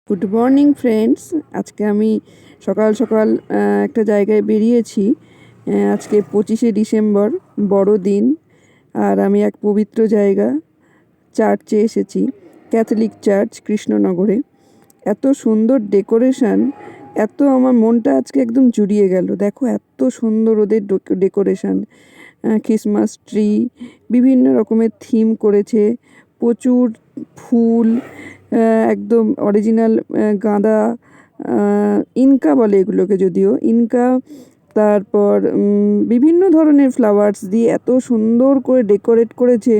Good morning friends. আজকে আমি সকাল সকাল একটা জায়গায় বেরিয়েছি। আজকে 25শে ডিসেম্বর, বড়দিন। আর আমি এক পবিত্র জায়গা চার্চে এসেছি, ক্যাথলিক চার্চ কৃষ্ণনগরে। এত সুন্দর ডেকোরেশন, আমার মনটা আজকে একদম জুড়িয়ে গেল। দেখো এত সুন্দর ওদের ডেকোরেশন, ক্রিসমাস ট্রি, বিভিন্ন রকমের থিম করেছে, প্রচুর ফুল, একদম অরিজিনাল গাঁদা, ইনকা বলে এগুলোকে, যদিও ইনকা। তারপর বিভিন্ন ধরনের ফ্লাওয়ার্স দিয়ে এত সুন্দর করে ডেকোরেট করেছে,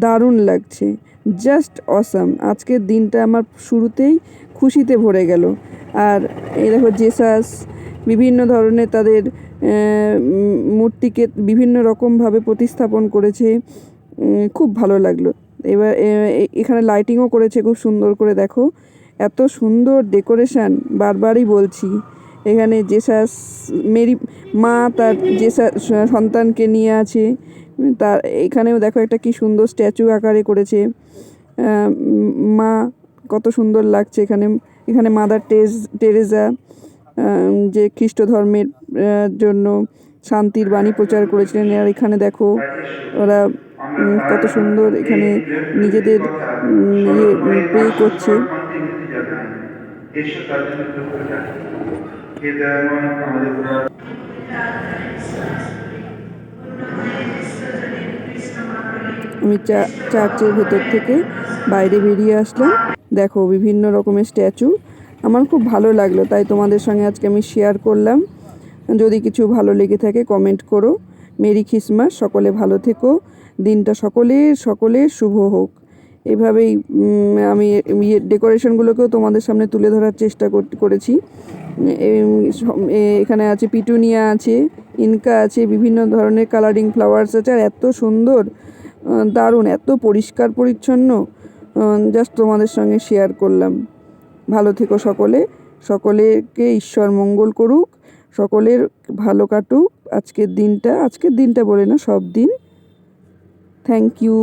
দারুণ লাগছে, জাস্ট অসাম। আজকের দিনটা আমার শুরুতেই খুশিতে ভরে গেল। আর এই দেখো জেসাস, বিভিন্ন ধরনের তাদের মূর্তিকে বিভিন্ন রকমভাবে প্রতিস্থাপন করেছে, খুব ভালো লাগলো। এবার এখানে লাইটিংও করেছে খুব সুন্দর করে, দেখো এত সুন্দর ডেকোরেশন। বারবারই বলছি, এখানে জেসাস, মেরি মা তার জেসাস সন্তানকে নিয়ে আছে। তার এখানেও দেখো একটা কি সুন্দর স্ট্যাচু আকারে করেছে, মা কত সুন্দর লাগছে। এখানে মাদার টেরেজা, যে খ্রিস্ট ধর্মের জন্য শান্তির বাণী প্রচার করেছিলেন। আর এখানে দেখো ওরা কত সুন্দর এখানে নিজেদের প্রে করছে। আমি চার্চের ভেতর থেকে বাইরে বেরিয়ে আসলাম। দেখো বিভিন্ন রকমের স্ট্যাচু, আমার খুব ভালো লাগলো, তাই তোমাদের সঙ্গে আজকে আমি শেয়ার করলাম। যদি কিছু ভালো লেগে থাকে কমেন্ট করো। মেরি ক্রিসমাস, সকলে ভালো থেকো, দিনটা সকলের শুভ হোক। এভাবেই আমি ডেকোরেশনগুলোকেও তোমাদের সামনে তুলে ধরার চেষ্টা করেছি। এখানে আছে পিটুনিয়া, আছে ইনকা, আছে বিভিন্ন ধরনের কালারিং ফ্লাওয়ার্স আছে। আর এত সুন্দর, দারুণ, এত পরিষ্কার পরিচ্ছন্ন, জাস্ট তোমাদের সঙ্গে শেয়ার করলাম। ভালো থেকো সকলেকে ঈশ্বর মঙ্গল করুক, সকলের ভালো কাটুক আজকের দিনটা বলে না, সব দিন। Thank you.